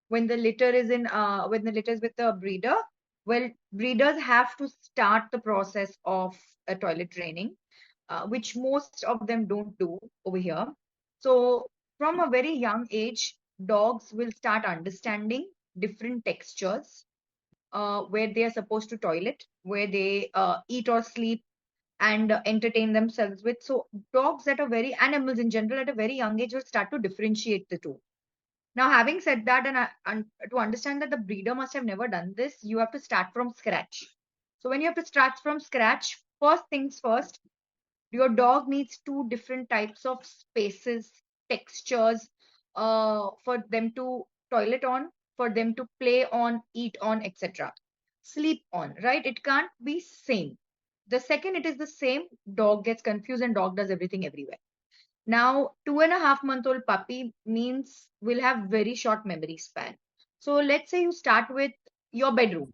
when the litter is with the breeder, well, breeders have to start the process of toilet training, which most of them don't do over here. So from a very young age, dogs will start understanding different textures, where they are supposed to toilet, where they eat or sleep and entertain themselves with. So dogs that are very animals in general at a very young age will start to differentiate the two. Now, having said that, and to understand that the breeder must have never done this, you have to start from scratch. So when you have to start from scratch, first things first, your dog needs two different types of spaces, textures, for them to toilet on, for them to play on, eat on, etc. Sleep on, right? It can't be same. The second it is the same, dog gets confused and dog does everything everywhere. Now, 2.5-month-old puppy means will have very short memory span. So let's say you start with your bedroom.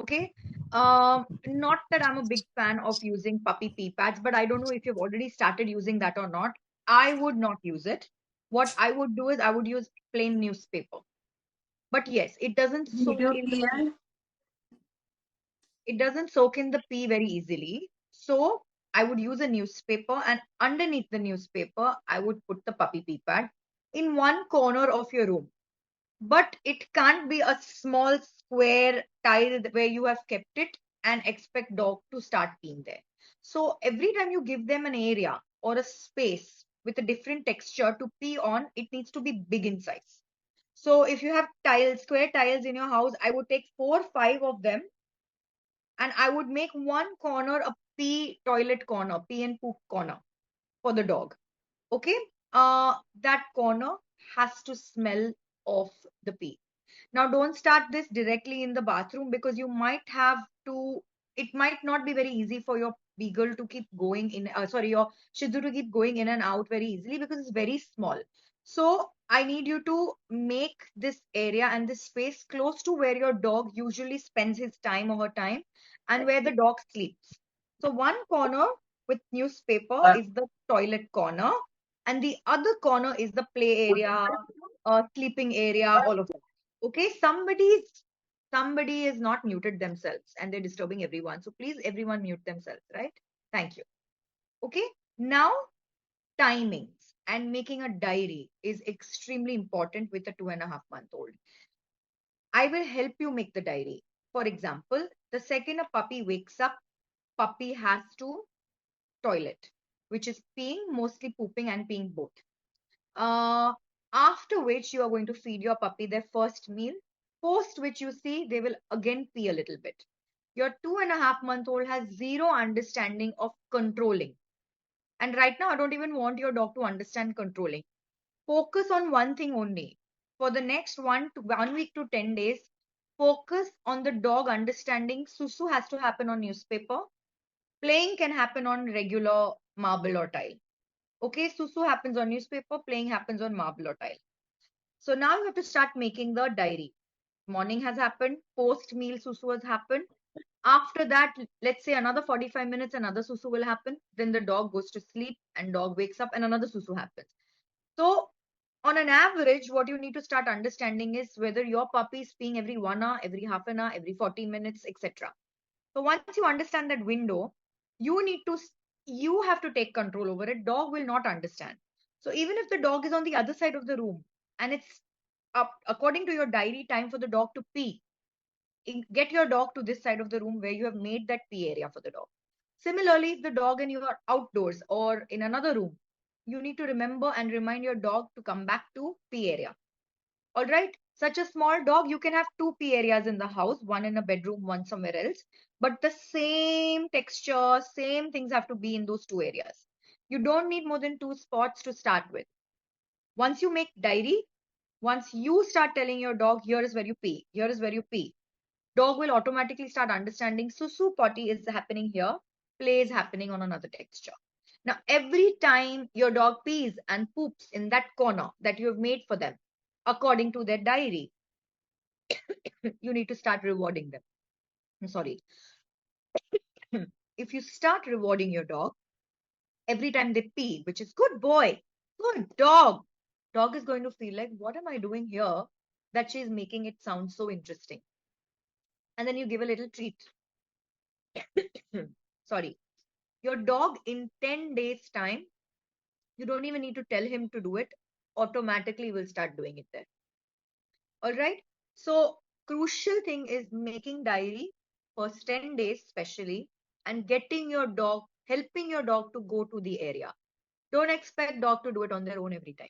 Okay. Not that I'm a big fan of using puppy pee pads, but I don't know if you've already started using that or not. I would not use it. What I would do is I would use plain newspaper. But yes, Did you hear? it doesn't soak in the pee very easily. So I would use a newspaper, and underneath the newspaper, I would put the puppy pee pad in one corner of your room. But it can't be a small square tile where you have kept it and expect dog to start peeing there. So every time you give them an area or a space with a different texture to pee on, it needs to be big in size. So if you have tiles, square tiles in your house, I would take 4, 5 of them, and I would make one corner a pee toilet corner, pee and poop corner for the dog. Okay. That corner has to smell of the pee. Now, don't start this directly in the bathroom, because you might have to, it might not be very easy for your beagle to keep going in, sorry, your Shih Tzu to keep going in and out very easily because it's very small. So, I need you to make this area and this space close to where your dog usually spends his time or her time and where the dog sleeps. So, one corner with newspaper is the toilet corner, and the other corner is the play area, sleeping area, all of that. Okay, somebody is not muted themselves and they're disturbing everyone. So please, everyone mute themselves, right? Thank you. Okay, now timings and making a diary is extremely important with a 2.5-month-old. I will help you make the diary. For example, the second a puppy wakes up, puppy has to toilet, which is peeing, mostly pooping and peeing both. Uh, After which you are going to feed your puppy their first meal, post which you see they will again pee a little bit. Your 2.5-month-old has zero understanding of controlling. And right now, I don't even want your dog to understand controlling. Focus on one thing only. For the next 1 week to 10 days, focus on the dog understanding. Susu has to happen on newspaper. Playing can happen on regular marble or tile. Okay, Susu happens on newspaper, playing happens on marble or tile. So now you have to start making the diary. Morning has happened, post meal susu has happened. After that, let's say another 45 minutes, another susu will happen. Then the dog goes to sleep and dog wakes up and another susu happens. So on an average, what you need to start understanding is whether your puppy is peeing every 1 hour, every half an hour, every 40 minutes, etc. So once you understand that window, you need to you have to take control over it. Dog will not understand. So even if the dog is on the other side of the room and it's up according to your diary time for the dog to pee, get your dog to this side of the room where you have made that pee area for the dog. Similarly, if the dog and you are outdoors or in another room, you need to remember and remind your dog to come back to pee area. All right. Such a small dog, you can have two pee areas in the house, one in a bedroom, one somewhere else. But the same texture, same things have to be in those two areas. You don't need more than two spots to start with. Once you make diary, once you start telling your dog, here is where you pee, here is where you pee, dog will automatically start understanding susu potty is happening here, play is happening on another texture. Now, every time your dog pees and poops in that corner that you have made for them, according to their diary, you need to start rewarding them. I'm sorry. If you start rewarding your dog every time they pee, which is good boy, good dog, dog is going to feel like, what am I doing here? that she's making it sound so interesting. And then you give a little treat. Sorry. Your dog in 10 days' time, you don't even need to tell him to do it, automatically will start doing it there. All right. So, crucial thing is making diary first 10 days, especially, and getting your dog, helping your dog to go to the area. Don't expect dog to do it on their own every time.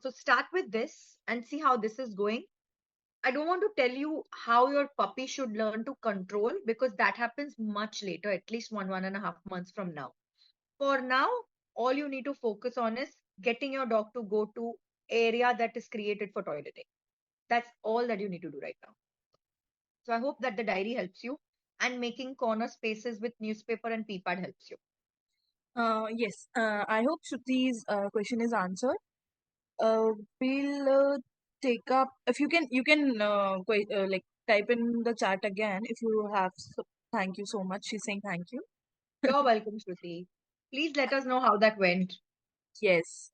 So start with this and see how this is going. I don't want to tell you how your puppy should learn to control because that happens much later, at least 1.5 months from now. For now, all you need to focus on is getting your dog to go to area that is created for toileting. That's all that you need to do right now. So I hope that the diary helps you and making corner spaces with newspaper and pee pad helps you. Yes, I hope Shruti's question is answered. We'll take up if you can like type in the chat again if you have. Thank you so much. She's saying thank you. You're welcome, Shruti. Please let us know how that went. Yes.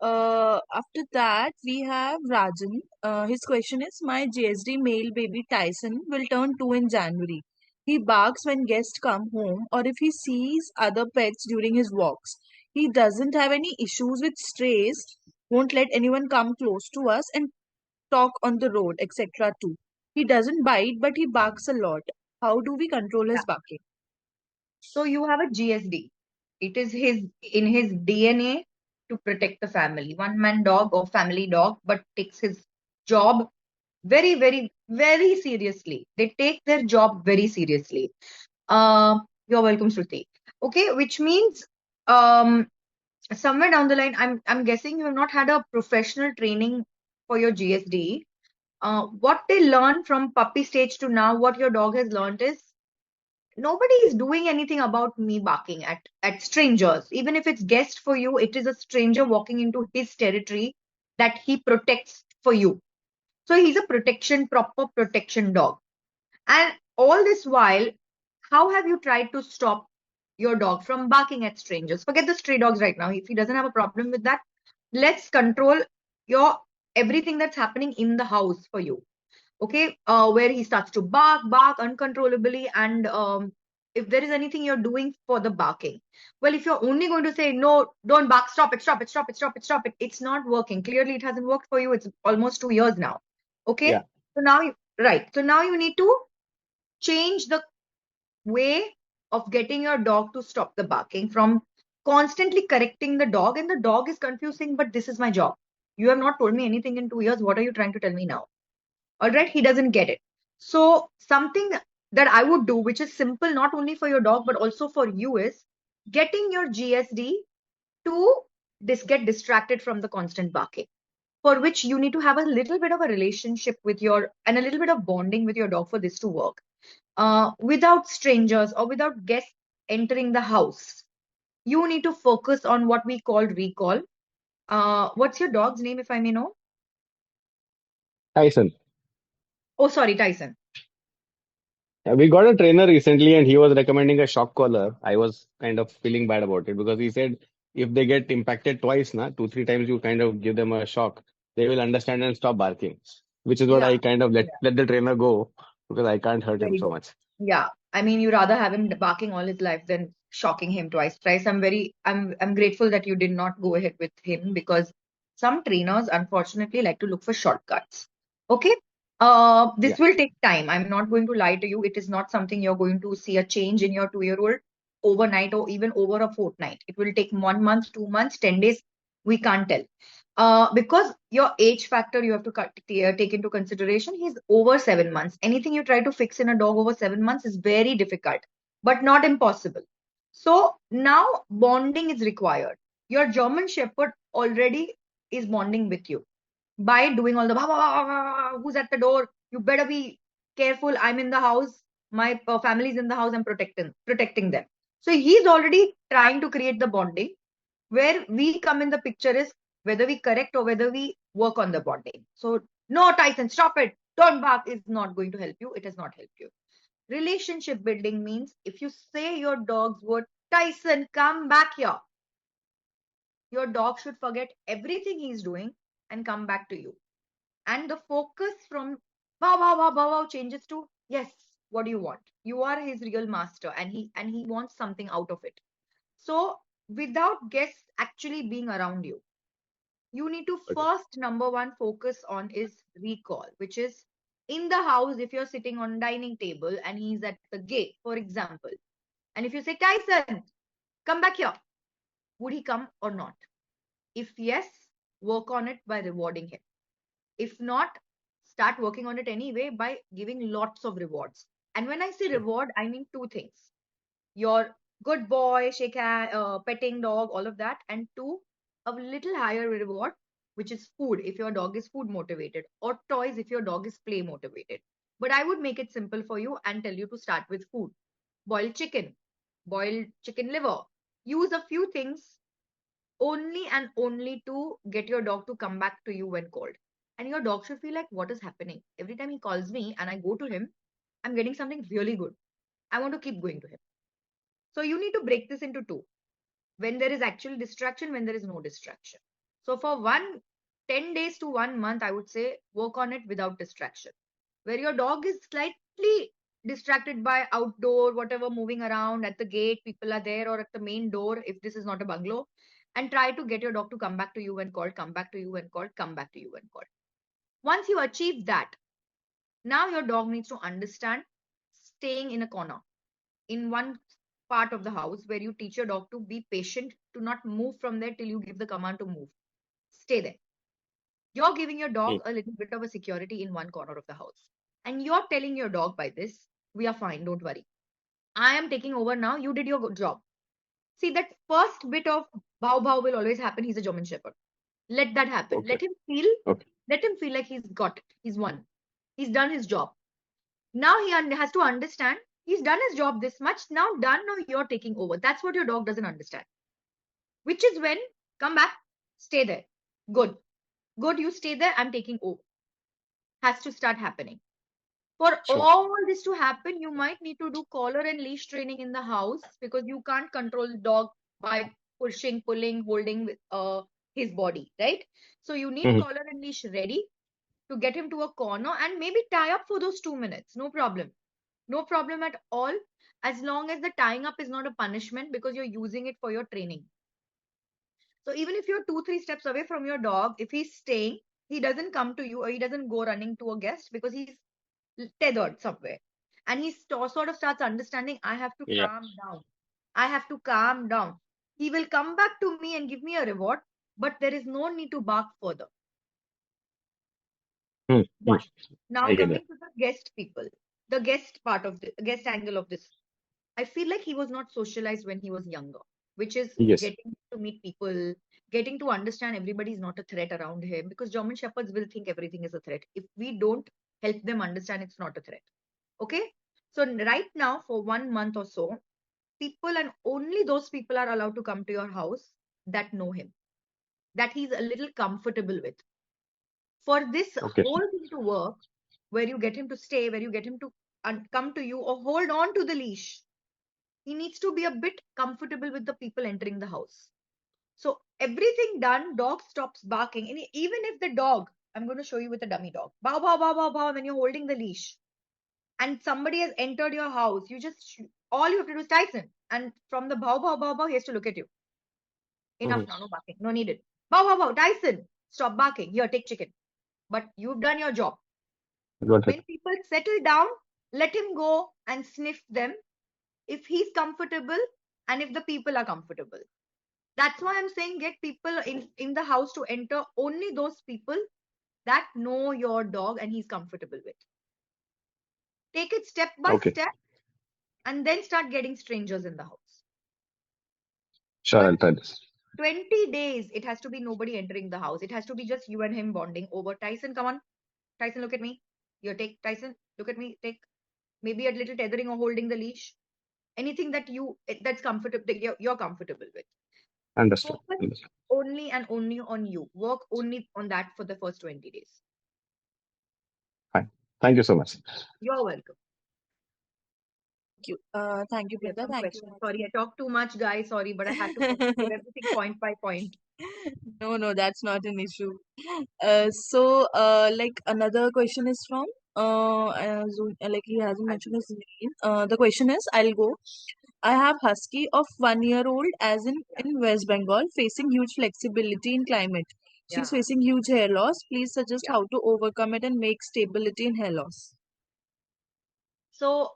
After that, we have Rajan. His question is: My GSD male baby Tyson will turn 2 in January. He barks when guests come home or if he sees other pets during his walks. He doesn't have any issues with strays, won't let anyone come close to us, and talk on the road, etc. too. He doesn't bite, but he barks a lot. How do we control his barking? So you have a GSD. It is his in his DNA to protect the family. One man dog or family dog, but takes his job very, very, very seriously. They take their job very seriously. You're welcome, Shruti. Okay, which means somewhere down the line, I'm guessing you have not had a professional training for your GSD. What they learn from puppy stage to now, what your dog has learned is nobody is doing anything about me barking at strangers. Even if it's guest for you, it is a stranger walking into his territory that he protects for you. So he's a proper protection dog. And all this while, how have you tried to stop your dog from barking at strangers? Forget the stray dogs right now. If he doesn't have a problem with that, let's control your everything that's happening in the house for you. Okay, where he starts to bark uncontrollably, and if there is anything you're doing for the barking, well, if you're only going to say no, don't bark, stop it, stop it, stop it, stop it, stop it, it's not working. Clearly it hasn't worked for you. It's almost 2 years now. Okay, Yeah. so now so now you need to change the way of getting your dog to stop the barking from constantly correcting the dog, and the dog is confusing, but this is my job. You have not told me anything in 2 years. What are you trying to tell me now? All right, he doesn't get it. So something that I would do, which is simple not only for your dog but also for you, is getting your GSD to get distracted from the constant barking, for which you need to have a little bit of a relationship with your and a little bit of bonding with your dog for this to work. Without strangers or without guests entering the house, you need to focus on what we call recall. What's your dog's name, if I may know? Tyson. Oh, sorry, Tyson. We got a trainer recently and he was recommending a shock collar. I was kind of feeling bad about it because he said if they get impacted twice, na, two, three times you kind of give them a shock, they will understand and stop barking. Which is what Yeah. I kind of let the trainer go because I can't hurt him Very so good. much. Yeah. I mean, you rather have him barking all his life than shocking him twice. Thrice. I'm grateful that you did not go ahead with him because some trainers unfortunately like to look for shortcuts. Okay. This Yeah. will take time. I'm not going to lie to you. It is not something you're going to see a change in your 2-year-old overnight or even over a fortnight. It will take 1 month, 2 months, 10 days. We can't tell. Because your age factor you have to take into consideration. He's over 7 months. Anything you try to fix in a dog over 7 months is very difficult, but not impossible. So now bonding is required. Your German Shepherd already is bonding with you by doing all the who's at the door. You better be careful. I'm in the house. My family's in the house. I'm protecting them. So he's already trying to create the bonding. Where we come in the picture is whether we correct or whether we work on the bonding. So, no, Tyson, stop it. Don't bark is not going to help you. It has not helped you. Relationship building means if you say your dog's word, Tyson, come back here, your dog should forget everything he's doing and come back to you. And the focus from wow, wow, wow, wow, wow changes to yes, what do you want? You are his real master, and he wants something out of it. So without guests actually being around you, you need to Okay. first number one focus on is recall, which is in the house. If you're sitting on dining table and he's at the gate, for example, and if you say, Tyson, come back here, would he come or not? If yes, work on it by rewarding him. If not, start working on it anyway by giving lots of rewards. And when I say Sure. reward, I mean two things: your good boy, shake hand, petting dog, all of that, and two, a little higher reward, which is food if your dog is food motivated, or toys if your dog is play motivated. But I would make it simple for you and tell you to start with food. Boiled boiled chicken liver. Use a few things only and only to get your dog to come back to you when called. And your dog should feel like, what is happening? Every time he calls me and I go to him, I'm getting something really good. I want to keep going to him. So you need to break this into two: when there is actual distraction, when there is no distraction. So for 10 days to 1 month, I would say work on it without distraction. Where your dog is slightly distracted by outdoor, whatever moving around at the gate, people are there, or at the main door, if this is not a bungalow, and try to get your dog to come back to you when called, come back to you when called, come back to you when called. Once you achieve that, now your dog needs to understand staying in a corner, in one part of the house, where you teach your dog to be patient, to not move from there till you give the command to move. Stay there. You're giving your Hmm. dog a little bit of a security in one corner of the house. And you're telling your dog by this, we are fine, don't worry. I am taking over now. You did your job. See, that first bit of bow bow will always happen. He's a German Shepherd. Let that happen. Okay. Okay. Let him feel like he's got it. He's won. He's done his job. Now he has to understand he's done his job this much. Now done. Now you're taking over. That's what your dog doesn't understand. Which is when, come back, stay there. Good. Good, you stay there. I'm taking over. Has to start happening. For Sure. all this to happen, you might need to do collar and leash training in the house, because you can't control the dog by pushing, pulling, holding with his body, right? So you need Hmm. collar and leash ready to get him to a corner and maybe tie up for those 2 minutes. No problem. No problem at all. As long as the tying up is not a punishment, because you're using it for your training. So even if you're 2, 3 steps away from your dog, if he's staying, he doesn't come to you or he doesn't go running to a guest because he's tethered somewhere. And he sort of starts understanding, I have to Yeah. calm down. I have to calm down. He will come back to me and give me a reward, but there is no need to bark further. Hmm. Hmm. One. Now I get that. coming to the guest people, the guest part of the guest angle of this. I feel like he was not socialized when he was younger, which is Yes. getting to meet people, getting to understand everybody is not a threat around him, because German Shepherds will think everything is a threat. If we don't help them understand it's not a threat. Okay. So right now, for 1 month or so, people and only those people are allowed to come to your house that know him, that he's a little comfortable with. For this Okay. whole thing to work, where you get him to stay, where you get him to come to you or hold on to the leash, he needs to be a bit comfortable with the people entering the house. So everything done, dog stops barking. And even if the dog, I'm going to show you with a dummy dog, bow, bow, bow, bow, bow, when you're holding the leash and somebody has entered your house, you just, all you have to do is Tyson. And from the bow, bow, bow, bow, he has to look at you. Hmm. Enough now, no barking, no needed. Bow, bow, bow, Tyson, stop barking. Here, take chicken. But you've done your job. Got it. When people settle down, let him go and sniff them if he's comfortable and if the people are comfortable. That's why I'm saying get people in the house to enter only those people that know your dog and he's comfortable with. Take it step by Okay. step and then start getting strangers in the house. Sure, But I'll try this. 20 days, it has to be nobody entering the house. It has to be just you and him bonding over. Tyson, come on. Tyson, look at me. You take Tyson, look at me. Take maybe a little tethering or holding the leash. Anything that's comfortable, that you're comfortable with. Understood. Focus Understood. only and only on you. Work only on that for the first 20 days. Fine. Thank you so much. You're welcome. Thank you, We have Printa. some Thank you, questions. Sorry, Raju. I talked too much, guys. Sorry, but I had to give everything point by point. No, that's not an issue. Like another question is from like he hasn't mentioned his name. The question is, I'll go. I have husky of 1 year old as Yeah, in West Bengal facing huge flexibility in climate. She's yeah, facing huge hair loss. Please suggest yeah. how to overcome it and make stability in hair loss. So,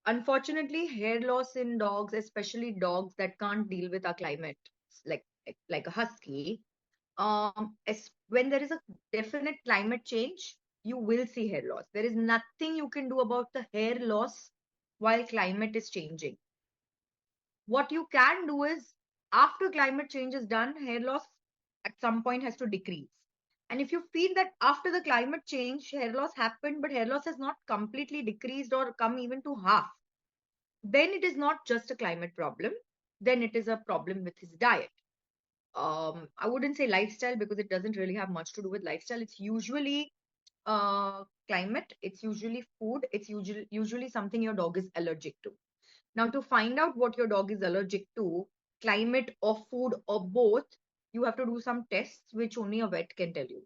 unfortunately, hair loss in dogs, especially dogs that can't deal with our climate, like a husky, when there is a definite climate change, you will see hair loss. There is nothing you can do about the hair loss while climate is changing. What you can do is, after climate change is done, hair loss at some point has to decrease. And if you feel that after the climate change, hair loss happened, but hair loss has not completely decreased or come even to half, then it is not just a climate problem. Then it is a problem with his diet. I wouldn't say lifestyle because it doesn't really have much to do with lifestyle. It's usually climate, it's usually food, it's usually something your dog is allergic to. Now, to find out what your dog is allergic to, climate or food or both, you have to do some tests which only a vet can tell you.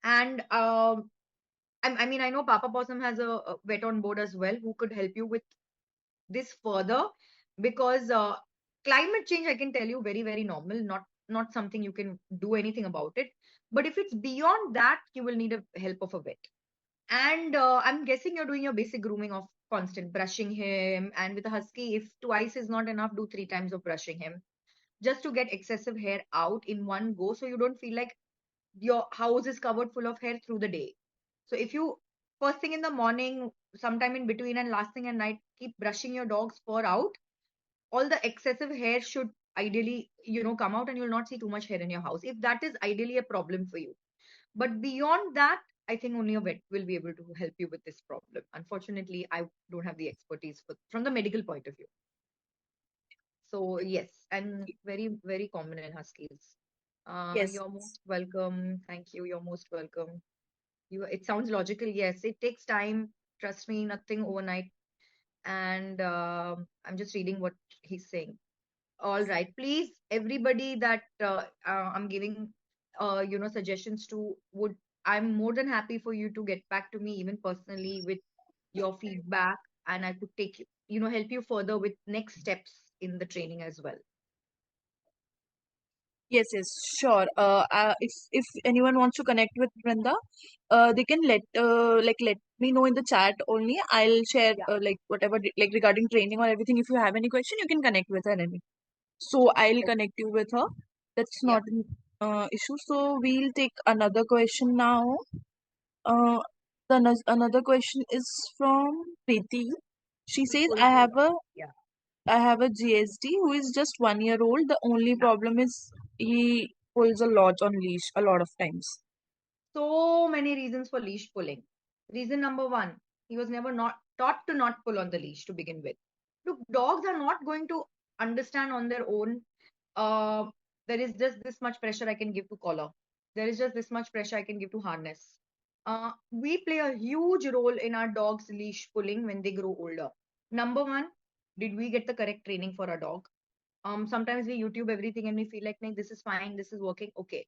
And I mean, I know Papa Possum has a vet on board as well who could help you with this further, because climate change, I can tell you, very very normal, not something you can do anything about it. But if it's beyond that, you will need a help of a vet. And I'm guessing you're doing your basic grooming of constant brushing him. And with a husky, if twice is not enough, do 3 times of brushing him just to get excessive hair out in one go, so you don't feel like your house is covered full of hair through the day. So if you first thing in the morning, sometime in between, and last thing at night, keep brushing your dog's fur out, all the excessive hair should ideally, come out, and you'll not see too much hair in your house, if that is ideally a problem for you. But beyond that, I think only a vet will be able to help you with this problem. Unfortunately, I don't have the expertise from the medical point of view. So yes, and very very common in huskies. Yes. You're most welcome. Thank you. You're most welcome. It sounds logical. Yes, it takes time. Trust me, nothing overnight. And I'm just reading what he's saying. All right, please, everybody that I'm giving, suggestions to, would I'm more than happy for you to get back to me, even personally, with your feedback, and I could take help you further with next steps in the training as well. Yes, sure. If anyone wants to connect with Brenda, they can let me know in the chat only. I'll share Yeah, like whatever like regarding training or everything. If you have any question, you can connect with her. So I'll yes, connect you with her. That's yeah. not an issue. So we'll take another question now. Uh, another question is from Preeti. She He's says, pulling a lot. Yeah, I have a GSD who is just 1 year old. The only yeah. problem is he pulls a lot on leash a lot of times. So many reasons for leash pulling. Reason number one, he was never not taught to not pull on the leash to begin with. Look, dogs are not going to understand on their own. Uh, there is just this much pressure I can give to collar. There is just this much pressure I can give to harness. We play a huge role in our dog's leash pulling when they grow older. Number one, did we get the correct training for our dog? Sometimes we YouTube everything and we feel like, "Nee, this is fine, this is working." Okay,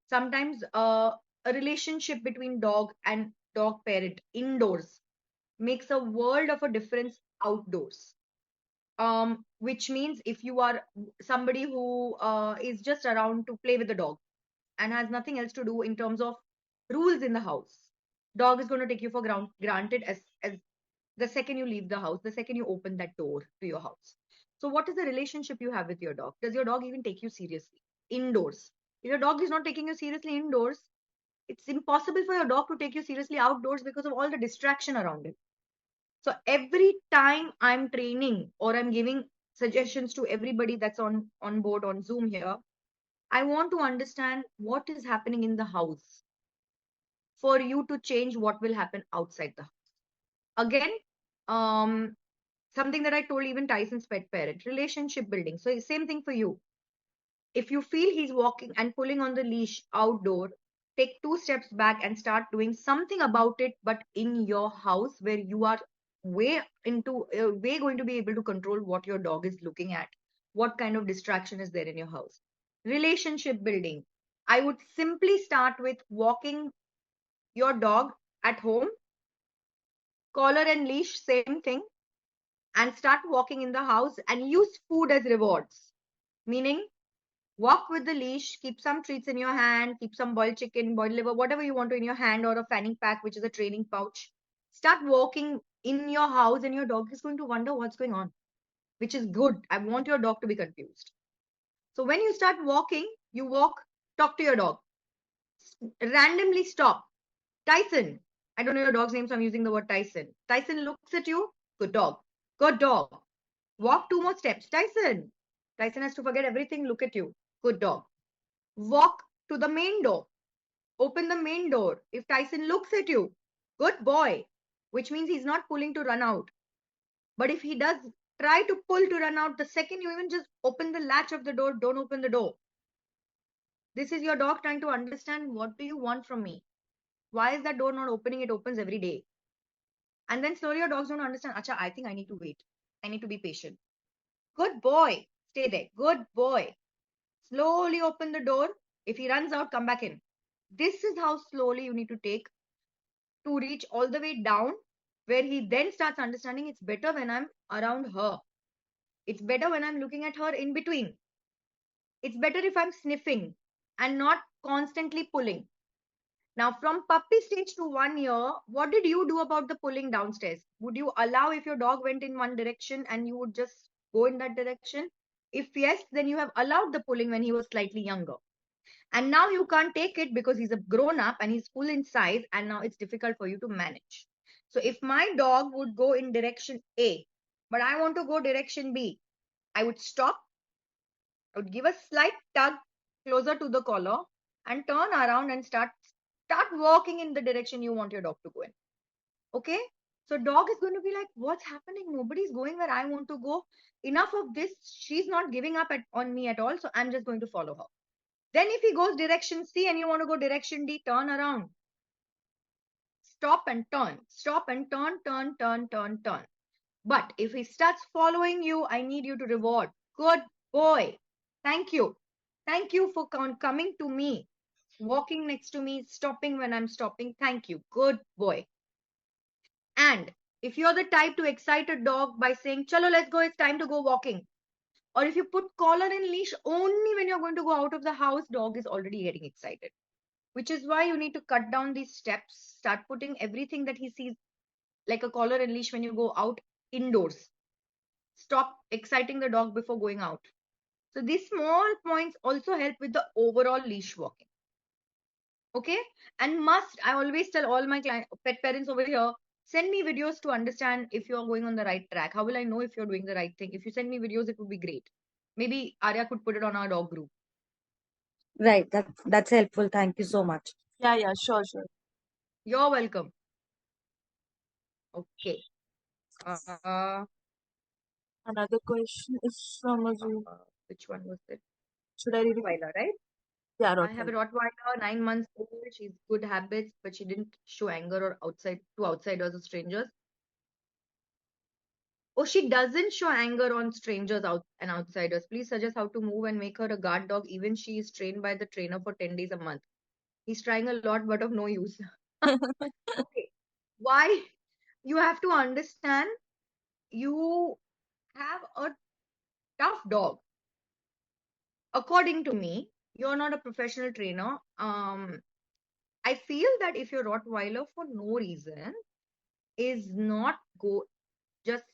sometimes a relationship between dog and dog parent indoors makes a world of a difference outdoors. Which means if you are somebody who is just around to play with the dog and has nothing else to do in terms of rules in the house, dog is going to take you for granted as the second you leave the house, the second you open that door to your house. So what is the relationship you have with your dog? Does your dog even take you seriously indoors? If your dog is not taking you seriously indoors, it's impossible for your dog to take you seriously outdoors because of all the distraction around it. So every time I'm training or I'm giving suggestions to everybody that's on board on Zoom here, I want to understand what is happening in the house for you to change what will happen outside the house. Again, um, something that I told even Tyson's pet parent, relationship building. So same thing for you. If you feel he's walking and pulling on the leash outdoor, take 2 steps back and start doing something about it, but in your house where you are way going to be able to control what your dog is looking at, what kind of distraction is there in your house. relationship building. I would simply start with walking your dog at home, collar and leash, same thing, and start walking in the house and use food as rewards. Meaning, walk with the leash, keep some treats in your hand, keep some boiled chicken, boiled liver, whatever you want to in your hand, or a fanny pack, which is a training pouch. Start walking in your house, and your dog is going to wonder what's going on, which is good. I want your dog to be confused. So when you start walking, you walk, talk to your dog, randomly stop. Tyson, I don't know your dog's name, so I'm using the word Tyson. Tyson looks at you, good dog, good dog. Walk 2 more steps. Tyson. Tyson has to forget everything, look at you, good dog. Walk to the main door. Open the main door. If Tyson looks at you, good boy, which means he's not pulling to run out. But if he does try to pull to run out, the second you even just open the latch of the door, don't open the door. This is your dog trying to understand, what do you want from me? Why is that door not opening? It opens every day. And then slowly your dog's going to understand, Acha, I think I need to wait. I need to be patient. Good boy. Stay there. Good boy. Slowly open the door. If he runs out, come back in. This is how slowly you need to take to reach all the way down, where he then starts understanding it's better when I'm around her. It's better when I'm looking at her in between. It's better if I'm sniffing and not constantly pulling. Now, from puppy stage to 1 year, what did you do about the pulling downstairs? Would you allow if your dog went in one direction and you would just go in that direction? If yes, then you have allowed the pulling when he was slightly younger. And now you can't take it because he's a grown up and he's full in size, and now it's difficult for you to manage. So if my dog would go in direction A, but I want to go direction B, I would stop. I would give a slight tug closer to the collar and turn around and start walking in the direction you want your dog to go in. Okay? So dog is going to be like, what's happening? Nobody's going where I want to go. Enough of this. She's not giving up on me at all. So I'm just going to follow her. Then if he goes direction C and you want to go direction D, turn around. Stop and turn. Stop and turn, turn, turn, turn, turn. But if he starts following you, I need you to reward. Good boy. Thank you. Thank you for coming to me, walking next to me, stopping when I'm stopping. Thank you. Good boy. And if you're the type to excite a dog by saying, Chalo, let's go, it's time to go walking. Or if you put collar and leash only when you're going to go out of the house, dog is already getting excited. Which is why you need to cut down these steps, start putting everything that he sees like a collar and leash when you go out indoors. Stop exciting the dog before going out. So these small points also help with the overall leash walking. Okay? And I always tell all my pet parents over here, send me videos to understand if you're going on the right track. How will I know if you're doing the right thing? If you send me videos, it would be great. Maybe Arya could put it on our dog group. Right. That's helpful. Thank you so much. Yeah, sure. You're welcome. Okay. Uh, Another question is from Azul. which one was it? Should I read it? Rottweiler, right? Yeah, I have a Rottweiler, 9 months old. She's good habits, but she didn't show anger or outsiders or strangers. Oh, she doesn't show anger on strangers and outsiders. Please suggest how to move and make her a guard dog. Even she is trained by the trainer for 10 days a month. He's trying a lot, but of no use. Okay. Why? You have to understand, you have a tough dog. According to me, you're not a professional trainer. I feel that if your Rottweiler for no reason is not just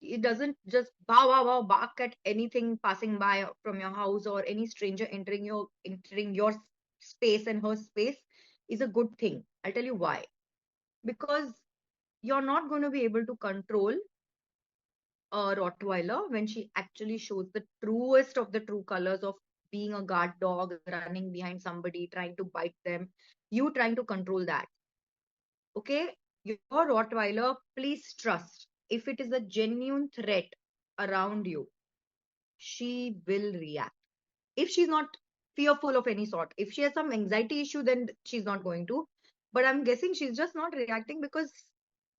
it doesn't just bow bark at anything passing by from your house or any stranger entering your space and her space, is a good thing. I'll tell you why. Because you're not going to be able to control a Rottweiler when she actually shows the truest of the true colors of being a guard dog, running behind somebody, trying to bite them, you trying to control that. Okay, your Rottweiler, please trust, if it is a genuine threat around you, she will react. If she's not fearful of any sort, if she has some anxiety issue, then she's not going to. But I'm guessing she's just not reacting because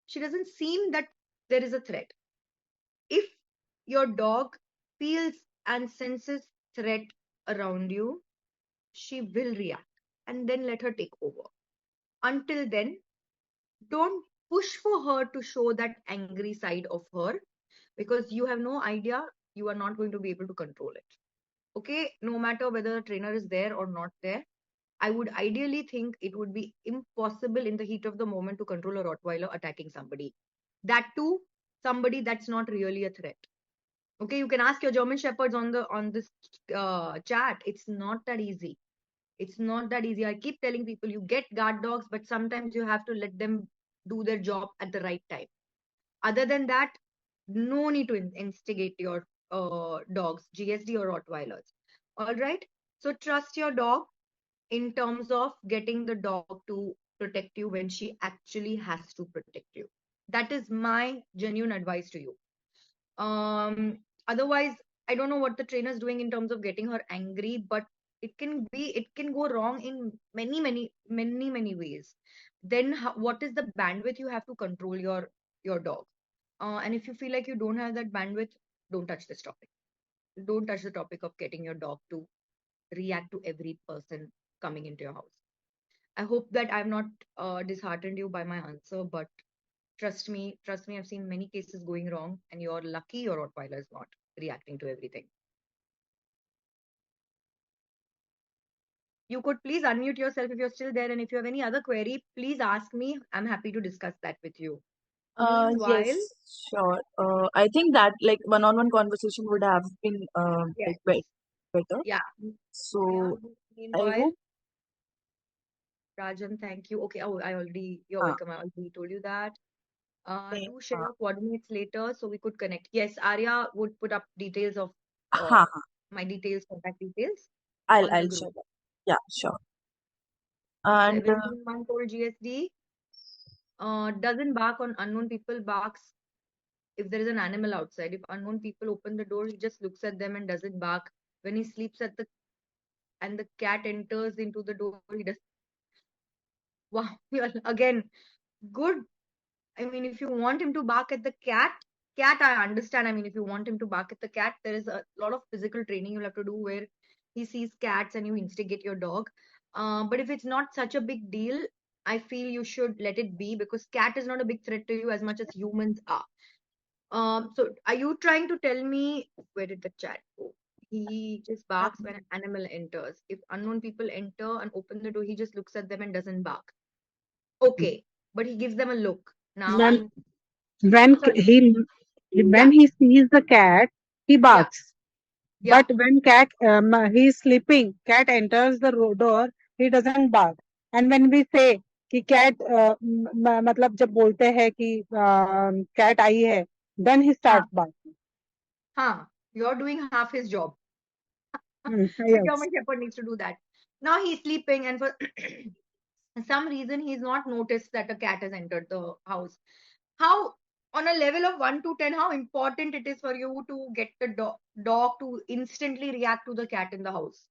she doesn't seem that there is a threat. If your dog feels and senses threat, around you, she will react, and then let her take over. Until then, don't push for her to show that angry side of her, because you have no idea, you are not going to be able to control it. Okay, no matter whether the trainer is there or not there, I would ideally think it would be impossible in the heat of the moment to control a Rottweiler attacking somebody. That too, somebody that's not really a threat. Okay, you can ask your German shepherds on this chat. It's not that easy. It's not that easy. I keep telling people, you get guard dogs, but sometimes you have to let them do their job at the right time. Other than that, no need to instigate your dogs, GSD or Rottweilers. All right. So trust your dog in terms of getting the dog to protect you when she actually has to protect you. That is my genuine advice to you. Otherwise, I don't know what the trainer is doing in terms of getting her angry, but it can go wrong in many ways. Then what is the bandwidth you have to control your dog? And if you feel like you don't have that bandwidth, don't touch this topic. Don't touch the topic of getting your dog to react to every person coming into your house. I hope that I've not disheartened you by my answer, but trust me, I've seen many cases going wrong, and you're lucky your Rottweiler is not reacting to everything. You could please unmute yourself if you're still there, and if you have any other query, please ask me. I'm happy to discuss that with you. Meanwhile, Yes, sure. I think that like one-on-one conversation would have been yes, like better. yeah, yeah. So I Meanwhile, hope. Rajan, thank you. Okay, oh, you're Uh, welcome. I already told you that. same, Do share your coordinates later so we could connect. Yes, Arya would put up details of uh, ha, ha. my details, contact details on the I'll group. share that. Yeah, sure. And 17-month-old GSD doesn't bark on unknown people, barks if there is an animal outside. If unknown people open the door, he just looks at them and doesn't bark. When he sleeps and the cat enters into the door, he does. Wow, again, good. I mean, if you want him to bark at the cat, I understand. I mean, if you want him to bark at the cat, there is a lot of physical training you'll have to do where he sees cats and you instigate your dog. But if it's not such a big deal, I feel you should let it be, because cat is not a big threat to you as much as humans are. So are you trying to tell me, where did the chat go? He just barks when an animal enters. If unknown people enter and open the door, he just looks at them and doesn't bark. Okay, but he gives them a look. Now Ma'am, I'm when sorry. when Yeah, he sees the cat, he yeah, barks. yeah. But when cat he is sleeping, cat enters the door, he doesn't bark. And when we say कि cat मतलब जब बोलते हैं कि cat आई है, then he Huh, starts barking. huh. You're doing half his job. The Yes. German Shepherd needs to do that. Now he's sleeping, and for some reason he's not noticed that a cat has entered the house. How, on a level of 1 to 10, how important it is for you to get the dog to instantly react to the cat in the house?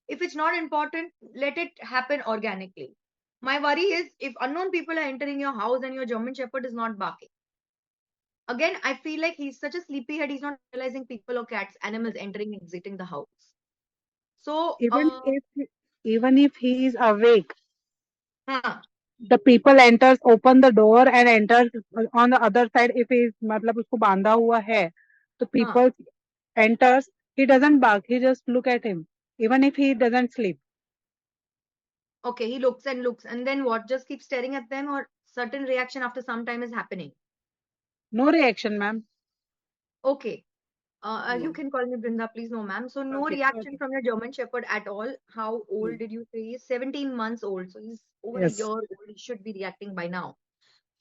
If it's not important, let it happen organically. My worry is if unknown people are entering your house and your German Shepherd is not barking. Again, I feel like he's such a sleepyhead, he's not realizing people or cats, animals entering and exiting the house. So, Even if he is awake, huh, the people enters, open the door and enters on the other side. If he is मतलब उसको बांधा हुआ है, तो huh. people enters, he doesn't bark, he just look at him, even if he doesn't sleep. Okay, he looks and looks, and then what? Just keep staring at them, or certain reaction after some time is happening. No reaction, ma'am. Okay. You No. can call me Brinda, please. No, ma'am. So no Okay, reaction okay. from your German Shepherd at all. How old No. did you say? He's 17 months old, so he's over a year Yes. old. He should be reacting by now.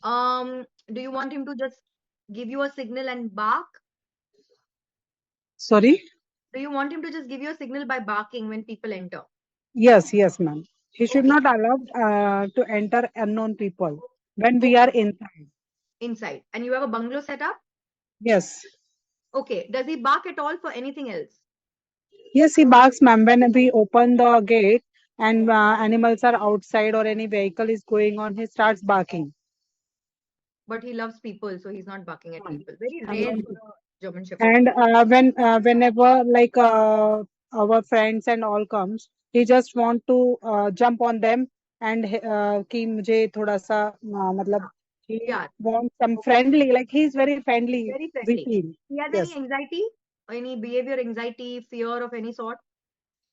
Do you want him to just give you a signal and bark? Sorry. Do you want him to just give you a signal by barking when people enter? Yes, yes, ma'am. He should Okay, not allow to enter unknown people when we are okay, inside. inside. And you have a bungalow set up? Yes. Okay. Does he bark at all for anything else? Yes, he barks, ma'am, when we open the gate and animals are outside or any vehicle is going on, he starts barking. But he loves people, so he's not barking at Hmm. people. Very rare And for a German Shepherd to and do. whenever like our friends and all comes, he just want to jump on them and कि मुझे थोड़ा सा मतलब he Yeah, wants some okay, friendly, like he's very friendly, very we friendly. feel. He has any Yes. anxiety, any behavior anxiety, fear of any sort?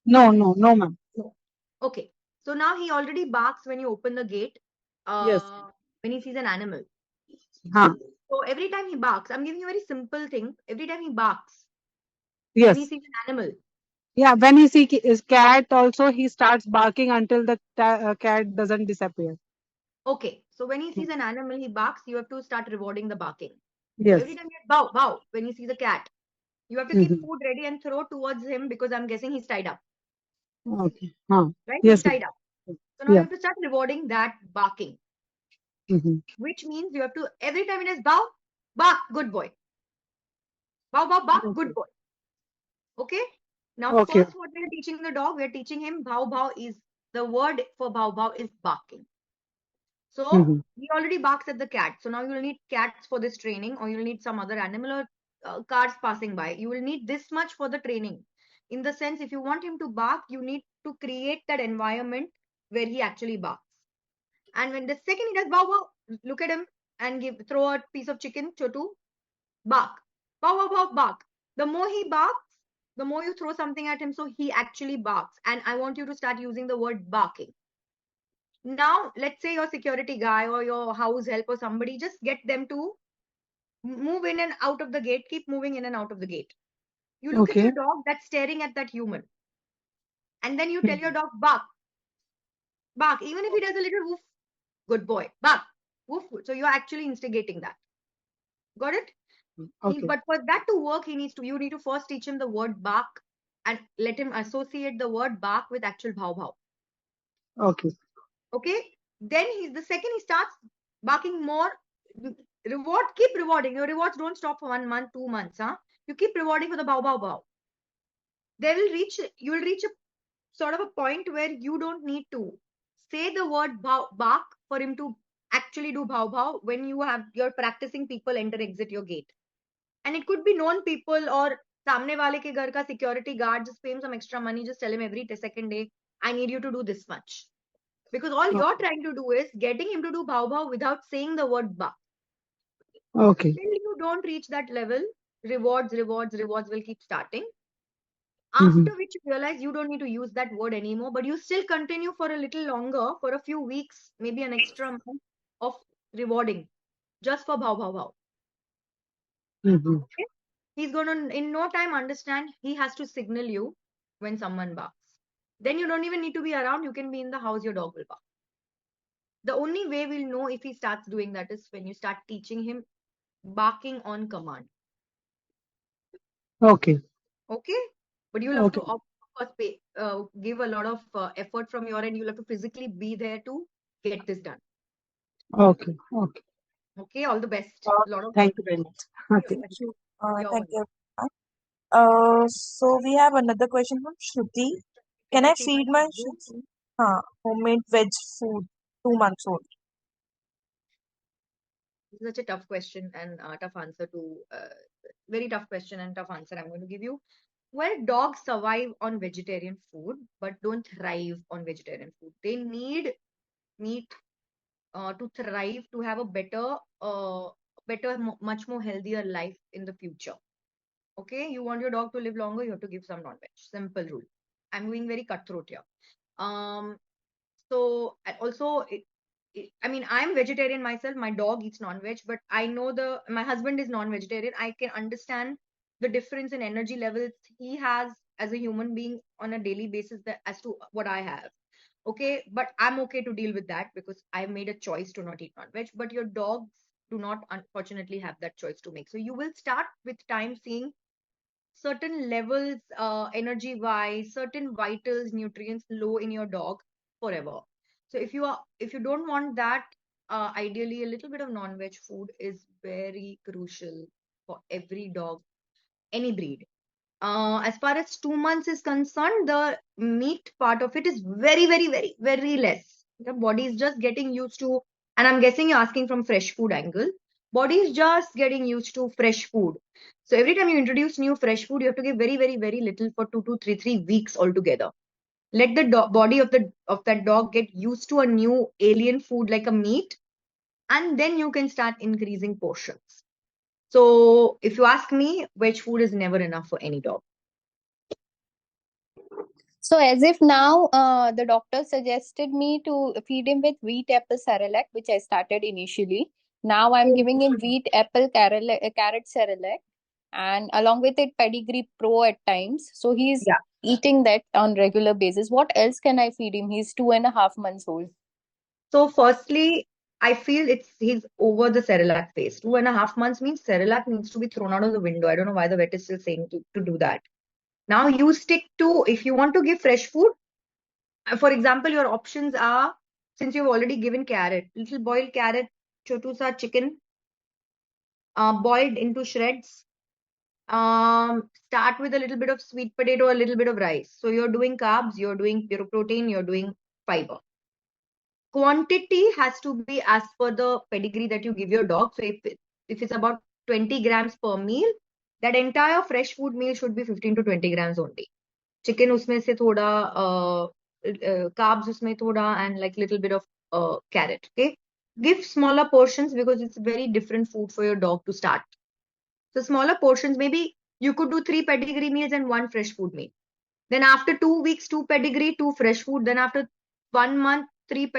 No, no, no, ma'am. No. Okay. So now he already barks when you open the gate, Yes. when he sees an animal. Huh. So every time he barks, I'm giving you a very simple thing. Every time he barks, when he Yes. sees an animal, Yeah, when he see his cat also, he starts barking until the cat doesn't disappear. okay. So when he sees an animal, he barks, you have to start rewarding the barking. So every Yes. time you bow, bow, when he sees a cat, you have to keep Mm-hmm. food ready and throw towards him because I'm guessing he's tied up, Okay. Huh. right? He's Yes, ma'am. tied up. So now you Yeah. have to start rewarding that barking, Mm-hmm. which means you have to, every time it is bow, bark, good boy. Bow, bow, bark, good Okay. boy. Okay. Now, Okay. first, what we are teaching the dog, we are teaching him bow, bow is the word for bow, bow is barking. So Mm-hmm. he already barks at the cat. So now you will need cats for this training, or you'll need some other animal or cars passing by. You will need this much for the training. In the sense, if you want him to bark, you need to create that environment where he actually barks. And when the second he does bow, bow, look at him and throw a piece of chicken, chotu, bark. Bow, bow, bow, bark. The more he barks, the more you throw something at him, so he actually barks. And I want you to start using the word barking. Now, let's say your security guy or your house help or somebody, just get them to move in and out of the gate, keep moving in and out of the gate. You look at Okay. your dog that's staring at that human, and then you tell your dog, bark, bark. Even if he does a little woof, good boy, bark, woof. So you're actually instigating that. Got it? Okay. But for that to work, you need to first teach him the word bark and let him associate the word bark with actual bhav bhav. Okay. Okay. Then the second he starts barking more, keep rewarding. Your rewards don't stop for 1 month, 2 months. You keep rewarding for the bow bow bow. You will reach a sort of a point where you don't need to say the word bark for him to actually do bow bow when you're practicing people enter exit your gate. And it could be known people or सामने वाले के घर का security guard, just pay him some extra money, just tell him every second day, I need you to do this much. Because all you're trying to do is getting him to do bhav bhav without saying the word ba. Okay. Till you don't reach that level, rewards will keep starting. Mm-hmm. After which you realize you don't need to use that word anymore, but you still continue for a little longer, for a few weeks, maybe an extra month of rewarding just for bhav bhav bhav. Mm-hmm. Okay? He's going to, in no time, understand he has to signal you when someone barks. Then you don't even need to be around. You can be in the house, your dog will bark. The only way we'll know if he starts doing that is when you start teaching him barking on command. Okay. Okay? But you'll have to, Okay. of course, give a lot of effort from your end. You'll have to physically be there to get this done. Okay. Okay. Okay? All the best. Uh, A lot of Thank you very much. Okay. Thank you. You're Thank welcome. you. So we have another question from Shruti. Can I feed my homemade veg food 2 months old? Such a tough question and tough answer to very tough question and tough answer I'm going to give you. Well, dogs survive on vegetarian food but don't thrive on vegetarian food. They need meat to thrive, to have a much more healthier life in the future. Okay, you want your dog to live longer, you have to give some non-veg. Simple rule. I'm being very cutthroat here. Um, so and also, I mean, I'm vegetarian myself. My dog eats non-veg, but I know my husband is non-vegetarian. I can understand the difference in energy levels he has as a human being on a daily basis as to what I have. Okay, but I'm okay to deal with that because I made a choice to not eat non-veg. But your dogs do not, unfortunately, have that choice to make. So you will start with time seeing certain levels, energy wise, certain vitals, nutrients low in your dog forever. So if you don't want that, ideally a little bit of non-veg food is very crucial for every dog, any breed. As far as 2 months is concerned, the meat part of it is very, very, very, very less. The body is just getting used to, and I'm guessing you're asking from fresh food angle. Body is just getting used to fresh food. So every time you introduce new fresh food, you have to give very, very, very little for 2 to 3 weeks altogether. Let the body of that dog get used to a new alien food like a meat, and then you can start increasing portions. So if you ask me, veg food is never enough for any dog. So, as if now the doctor suggested me to feed him with wheat apple cerelac, which I started initially. Now I'm giving him wheat apple carrot cerelac, and along with it pedigree pro at times. So he's Yeah. eating that on regular basis. What else can I feed him? He's 2.5 months old. So firstly, I feel he's over the Cerelac phase. 2.5 months means Cerelac needs to be thrown out of the window. I don't know why the vet is still saying to do that. Now you stick to, if you want to give fresh food, for example, your options are, since you've already given carrot, little boiled carrot, chotu sa chicken, boiled into shreds. Start with a little bit of sweet potato, a little bit of rice. So you're doing carbs, you're doing pure protein, you're doing fiber. Quantity has to be as per the pedigree that you give your dog. So if it's about 20 grams per meal, that entire fresh food meal should be 15 to 20 grams only. Chicken usme se thoda, carbs usme thoda, and like little bit of carrot. Okay, give smaller portions because it's very different food for your dog to start. So smaller portions, maybe you could do 3 pedigree meals and 1 fresh food meal. Then after 2 weeks, 2 pedigree, 2 fresh food. Then after 1 month, three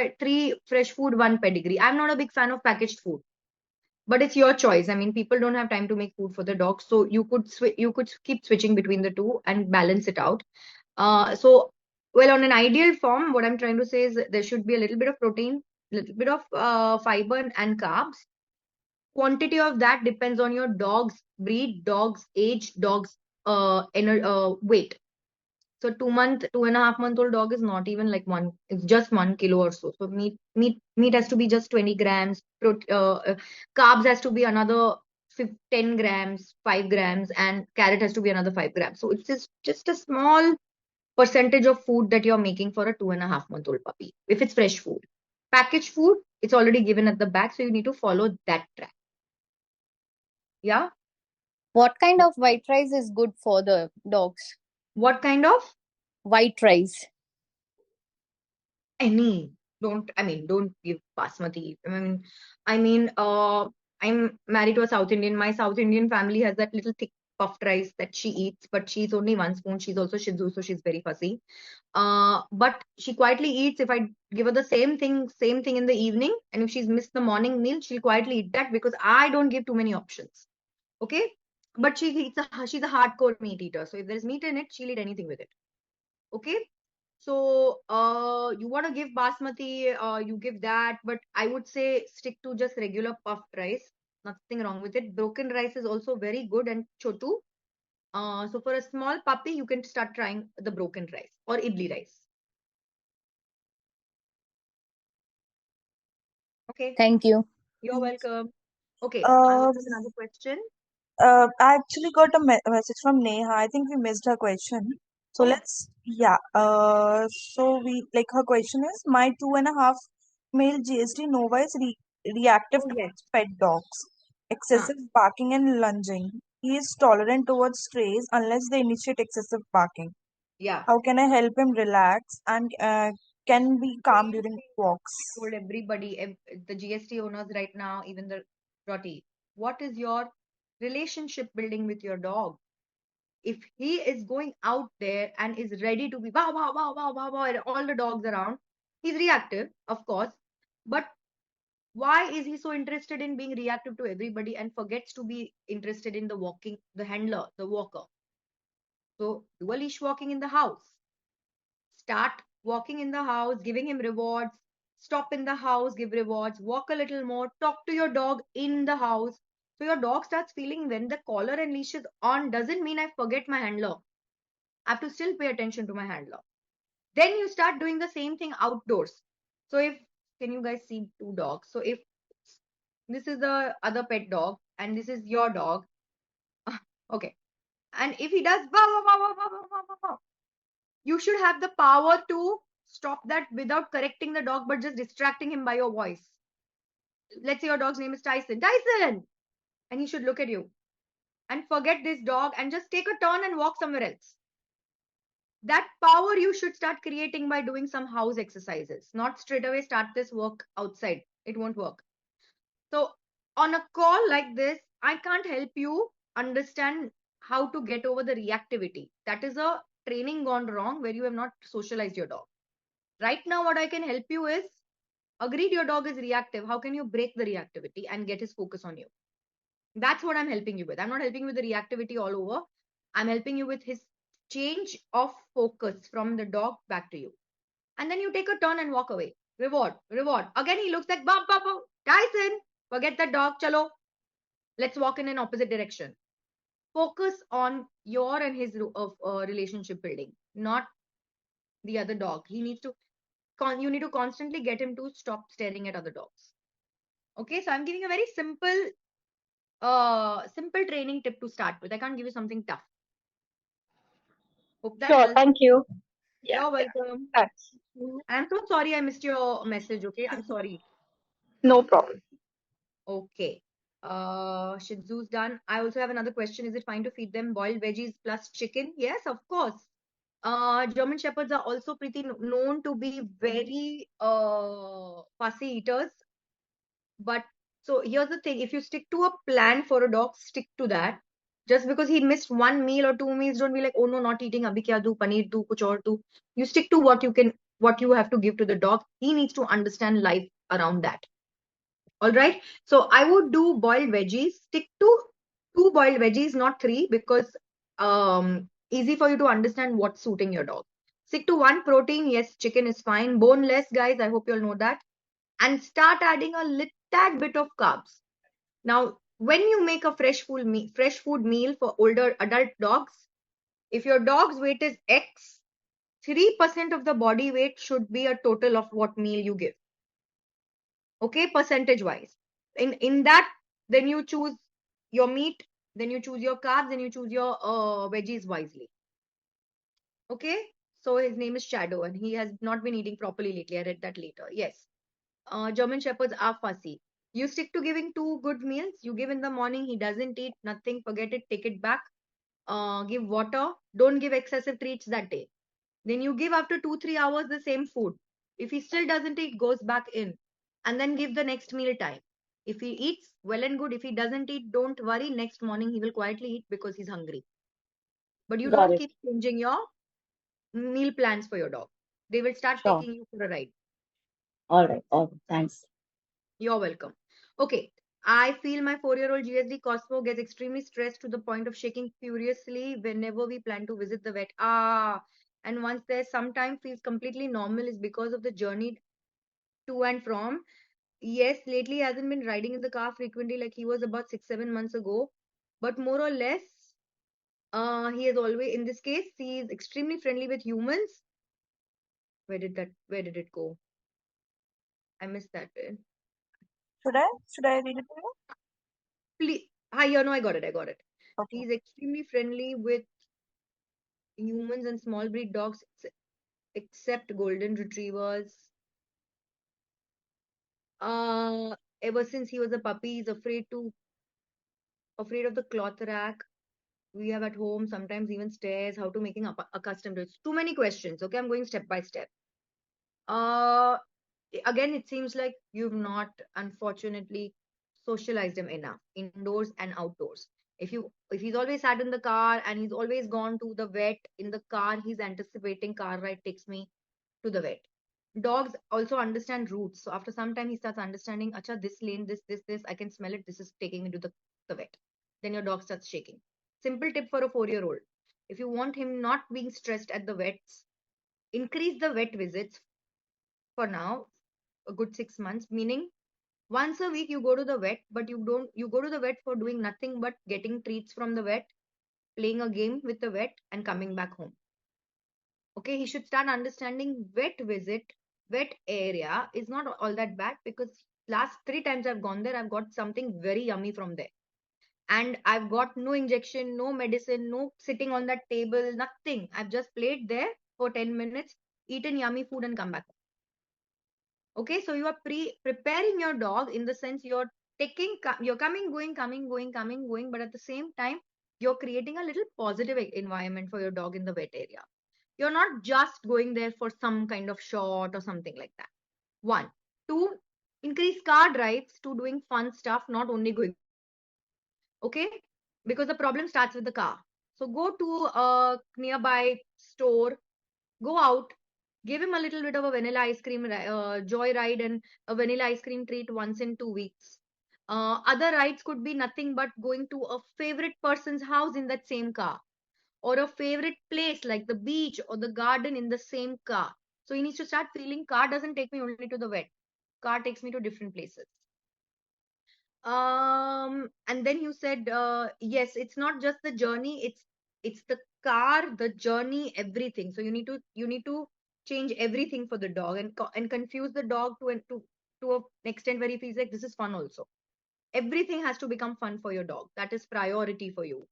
fresh food, 1 pedigree. I'm not a big fan of packaged food, but it's your choice. I mean, people don't have time to make food for the dog, so you could keep switching between the two and balance it out. Well, on an ideal form, what I'm trying to say is there should be a little bit of protein, little bit of fiber and carbs. Quantity of that depends on your dog's breed, dog's age, dog's weight. So 2.5 month old dog is not even like one, it's just 1 kilo or so. So meat has to be just 20 grams. Carbs has to be another 10 grams, 5 grams, and carrot has to be another 5 grams. So it's just a small percentage of food that you're making for a 2.5 month old puppy. If it's fresh food, packaged food, it's already given at the back. So you need to follow that track. Yeah. What kind of white rice is good for the dogs? What kind of? White rice. Any. Don't give basmati. I'm married to a South Indian. My South Indian family has that little thick puffed rice that she eats, but she's only 1 spoon. She's also Shih Tzu, so she's very fussy. But she quietly eats. If I give her the same thing in the evening, and if she's missed the morning meal, she'll quietly eat that because I don't give too many options. Okay? But she's a hardcore meat eater. So if there's meat in it, she'll eat anything with it. Okay? So you want to give basmati, you give that, but I would say stick to just regular puffed rice. Nothing wrong with it. Broken rice is also very good and chotu. So for a small puppy, you can start trying the broken rice or idli rice. Okay. Thank you. You're welcome. Okay. Uh, There's another question. I actually got a message from Neha. I think we missed her question. So Oh, yeah. So like her question is, my 2.5 male GSD Nova is reactive oh yes. towards pet dogs, Huh. excessive barking and lunging. He is tolerant towards strays unless they initiate excessive barking. Yeah. How can I help him relax and can be calm Same during thing walks? I told everybody, the GST owners right now, even the Roti. What is your relationship building with your dog? If he is going out there and is ready to be wow, wow, wow, wow, wow, wow, and all the dogs around, he's reactive, of course. But why is he so interested in being reactive to everybody and forgets to be interested in the walking, the handler, the walker? So do a leash walking in the house. Start walking in the house, giving him rewards. Stop in the house, give rewards. Walk a little more. Talk to your dog in the house. So your dog starts feeling when the collar and leash is on, doesn't mean I forget my handler. I have to still pay attention to my handler. Then you start doing the same thing outdoors. So can you guys see 2 dogs? So if this is the other pet dog and this is your dog, okay. And if he does, wow, wow, wow, wow, wow, wow, wow, wow, you should have the power to stop that without correcting the dog, but just distracting him by your voice. let's say your dog's name is Tyson. Tyson! And he should look at you and forget this dog and just take a turn and walk somewhere else. That power you should start creating by doing some house exercises, not straight away start this work outside. It won't work. So, on a call like this, I can't help you understand how to get over the reactivity. That is a training gone wrong where you have not socialized your dog. Right now, what I can help you is agreed your dog is reactive. How can you break the reactivity and get his focus on you? That's what I'm helping you with. I'm not helping you with the reactivity all over. I'm helping you with his change of focus from the dog back to you. And then you take a turn and walk away. Reward, reward. Again, he looks like, bum, bum, bum. Tyson, forget that dog, chalo. Let's walk in an opposite direction. Focus on your and his relationship building, not the other dog. He needs to, you need to constantly get him to stop staring at other dogs. Okay, so I'm giving a very simple training tip to start with. I can't give you something tough. Hope that Sure, helps. thank you. Yeah, You're welcome. thanks. I'm so sorry I missed your message. Okay, I'm sorry. No problem. Okay. Shih Tzu's done. I also have another question. Is it fine to feed them boiled veggies plus chicken? Yes, of course. German Shepherds are also pretty known to be very fussy eaters. But so here's the thing: if you stick to a plan for a dog, stick to that. Just because he missed one meal or two meals, don't be like, oh no, not eating. Abhi kya do? Paneer do? Kuch aur do? You stick to what you can, what you have to give to the dog. He needs to understand life around that. All right. So I would do boiled veggies. Stick to 2 boiled veggies, not 3, because easy for you to understand what's suiting your dog. Stick to 1 protein. Yes, chicken is fine. Boneless, guys. I hope you all know that. And start adding a little tad bit of carbs. Now, when you make a fresh food meal for older adult dogs, if your dog's weight is X, 3% of the body weight should be a total of what meal you give. Okay, percentage wise. In that, then you choose your meat, then you choose your carbs, then you choose your veggies wisely. Okay, so his name is Shadow and he has not been eating properly lately. I read that later. Yes. German Shepherds are fussy. You stick to giving 2 good meals. You give in the morning, he doesn't eat, nothing, forget it, take it back. Give water. Don't give excessive treats that day. Then you give after 2-3 hours the same food. If he still doesn't eat, goes back in. And then give the next meal time. If he eats, well and good. If he doesn't eat, don't worry. Next morning he will quietly eat because he's hungry. But you Got don't it. keep changing your meal plans for your dog. They will start Sure. taking you for a ride. All right. All right. Thanks. You're welcome. Okay. I feel my 4-year-old GSD Cosmo gets extremely stressed to the point of shaking furiously whenever we plan to visit the vet. And once there, sometime feels completely normal is because of the journey to and from. Yes, lately he hasn't been riding in the car frequently like he was about 6-7 months ago. But more or less, he is always, in this case, he is extremely friendly with humans. Where did it go? I missed that bit. Should I read it to you? Please, hi, no, I got it. Okay. He's extremely friendly with humans and small breed dogs, except golden retrievers. Ever since he was a puppy, he's afraid of the cloth rack we have at home, sometimes even stairs, how to make him accustomed to it. Too many questions. Okay, I'm going step by step. Uh, Again, it seems like you've not, unfortunately, socialized him enough, indoors and outdoors. If he's always sat in the car and he's always gone to the vet in the car, he's anticipating car ride takes me to the vet. Dogs also understand routes. So after some time, he starts understanding, acha, this lane, this, I can smell it. This is taking me to the vet. Then your dog starts shaking. Simple tip for a 4-year-old. If you want him not being stressed at the vets, increase the vet visits for now, a good 6 months, meaning once a week you go to the vet, but you go to the vet for doing nothing but getting treats from the vet, playing a game with the vet, and coming back home. Okay, he should start understanding vet area is not all that bad because last 3 times I've gone there, I've got something very yummy from there. And I've got no injection, no medicine, no sitting on that table, nothing. I've just played there for 10 minutes, eaten yummy food, and come back. Okay, so you are preparing your dog in the sense you're you're coming, going, coming, going, coming, going, but at the same time, you're creating a little positive environment for your dog in the vet area. You're not just going there for some kind of shot or something like that. One. Two, increase car drives to doing fun stuff, not only going. Okay, because the problem starts with the car. So go to a nearby store, go out, give him a little bit of a vanilla ice cream joy ride and a vanilla ice cream treat once in 2 weeks. Other rides could be nothing but going to a favorite person's house in that same car, or a favorite place like the beach or the garden in the same car. So he needs to start feeling car doesn't take me only to the vet, car takes me to different places. And then you said, yes, it's not just the journey, it's the car, the journey, everything. So you need to change everything for the dog and confuse the dog to an extent where he feels like this is fun also. Everything has to become fun for your dog. That is priority for you.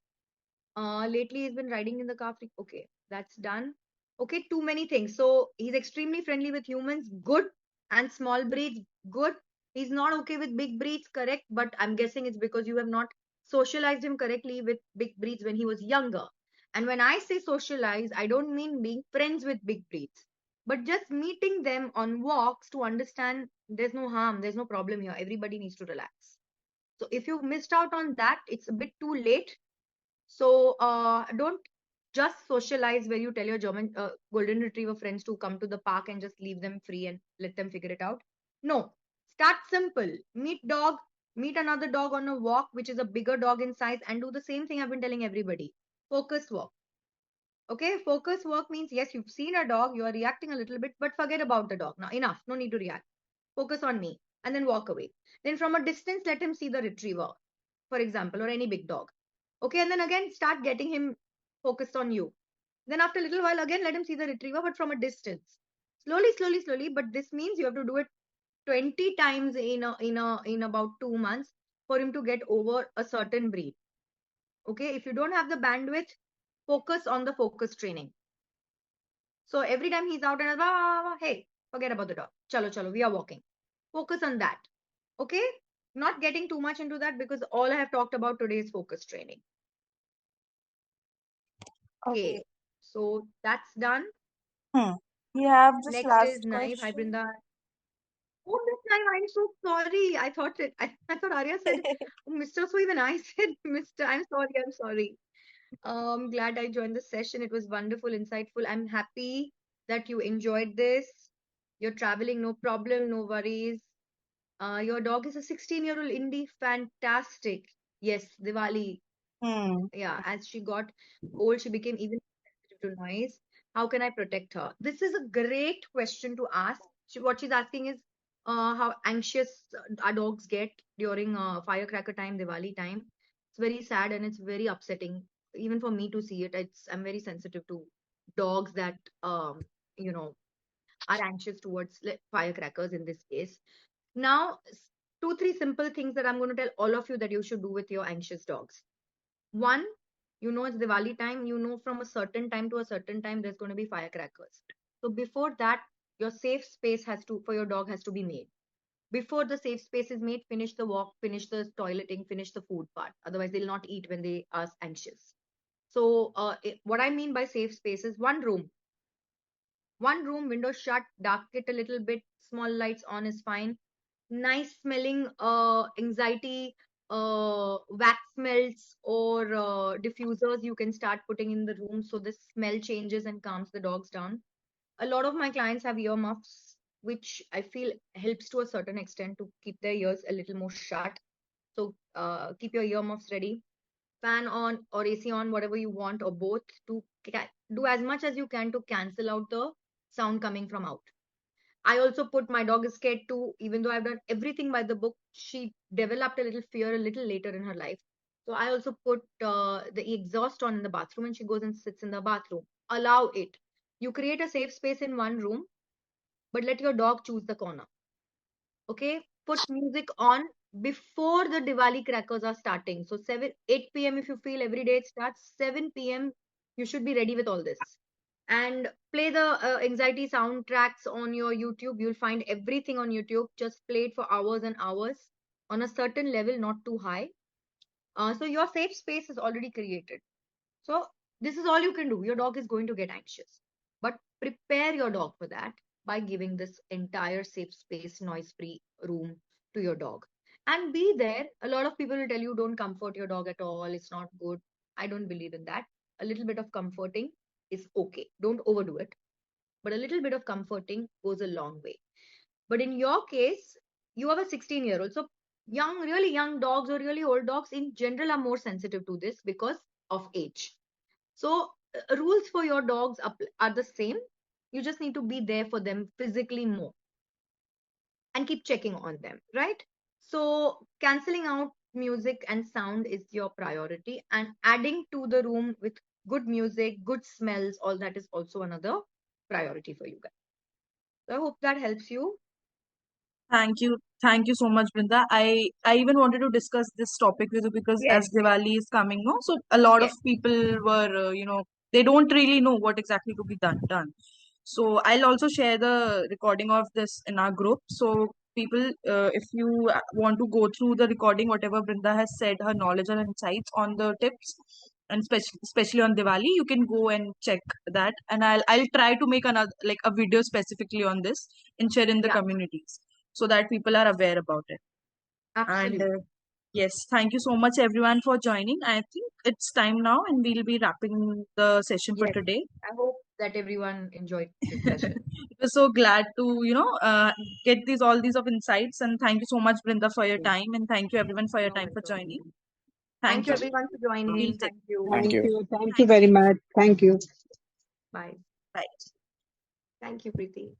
Lately he's been riding in the car. Okay, that's done. Okay, too many things. So he's extremely friendly with humans, good, and small breeds, good. He's not okay with big breeds, correct. But I'm guessing it's because you have not socialized him correctly with big breeds when he was younger. And when I say socialize, I don't mean being friends with big breeds, but just meeting them on walks to understand there's no harm, there's no problem here. Everybody needs to relax. So if you've missed out on that, it's a bit too late. So don't just socialize where you tell your German golden retriever friends to come to the park and just leave them free and let them figure it out. No, start simple. Meet another dog on a walk, which is a bigger dog in size, and do the same thing I've been telling everybody. Focus walk. Okay, focus walk means yes, you've seen a dog, you are reacting a little bit, but forget about the dog. Now, enough, no need to react. Focus on me and then walk away. Then from a distance, let him see the retriever, for example, or any big dog. Okay, and then again, start getting him focused on you. Then after a little while, again, let him see the retriever, but from a distance. Slowly, slowly, slowly. But this means you have to do it 20 times in about 2 months for him to get over a certain breed. Okay, if you don't have the bandwidth, focus on the focus training. So every time he's out and hey, forget about the dog. Chalo, chalo, we are walking. Focus on that. Okay? Not getting too much into that because all I have talked about today is focus training. Okay. Okay. So that's done. We have this Next last is knife. Hi, question. Brinda. Oh, this knife. I'm so sorry. I thought Arya said Mr. So even I said Mr. I'm sorry. I'm sorry. Glad I joined the session. It was wonderful, insightful. I'm happy that you enjoyed this. You're traveling, no problem, no worries. Your dog is a 16-year-old indie. Fantastic. Yes, Diwali. Hmm. Yeah, as she got old, she became even sensitive to noise. How can I protect her? This is a great question to ask. What she's asking is how anxious our dogs get during firecracker time, Diwali time. It's very sad and it's very upsetting, even for me to see it. I'm very sensitive to dogs that you know are anxious towards firecrackers in this case. Now, two, three simple things that I'm going to tell all of you that you should do with your anxious dogs. One, it's Diwali time. From a certain time to a certain time, there's going to be firecrackers. So before that, your safe space for your dog has to be made. Before the safe space is made, finish the walk, finish the toileting, finish the food part. Otherwise, they'll not eat when they are anxious. So, what I mean by safe space is one room, window shut, dark it a little bit, small lights on is fine. Nice smelling anxiety wax melts or diffusers you can start putting in the room so the smell changes and calms the dogs down. A lot of my clients have earmuffs, which I feel helps to a certain extent to keep their ears a little more shut. So keep your earmuffs ready, fan on or AC on, whatever you want, or both, to do as much as you can to cancel out the sound coming from out. I also put my dog is scared too, even though I've done everything by the book. She developed a little fear a little later in her life. So I also put the exhaust on in the bathroom and she goes and sits in the bathroom. Allow it. You create a safe space in one room, but let your dog choose the corner. Okay? Put music on before the Diwali crackers are starting. So 8 p.m. if you feel every day it starts, 7 p.m. you should be ready with all this. And play the anxiety soundtracks on your YouTube. You'll find everything on YouTube. Just play it for hours and hours on a certain level, not too high. So your safe space is already created. So this is all you can do. Your dog is going to get anxious, but prepare your dog for that by giving this entire safe space, noise-free room to your dog. And be there. A lot of people will tell you don't comfort your dog at all. It's not good. I don't believe in that. A little bit of comforting is okay. Don't overdo it. But a little bit of comforting goes a long way. But in your case, you have a 16-year-old. So young, really young dogs or really old dogs in general are more sensitive to this because of age. So rules for your dogs are the same. You just need to be there for them physically more and keep checking on them, right? So canceling out music and sound is your priority, and adding to the room with good music, good smells, all that is also another priority for you guys. So I hope that helps you. Thank you so much, Brinda. I even wanted to discuss this topic with you because Yes, as Diwali is coming, no, so a lot of yes, people were, they don't really know what exactly to be done. So I'll also share the recording of this in our group. So people, if you want to go through the recording, whatever Brinda has said, her knowledge and insights on the tips, and especially on Diwali, you can go and check that. And I'll try to make another like a video specifically on this and share in the yeah, communities so that people are aware about it. And absolutely. yes, thank you so much everyone for joining. I think it's time now, and we'll be wrapping the session for Yes. today. I hope that everyone enjoyed this session. It was so glad to get these all these of insights, and thank you so much, Brinda, for your Yes. time, and thank you everyone for your You're time for welcome. joining. Thank Thank you you. everyone for We'll joining. take. Thank you. Thank Thank you. you. Thank you Thank very you. much. Thank you. Bye. Bye. Thank you, Preeti.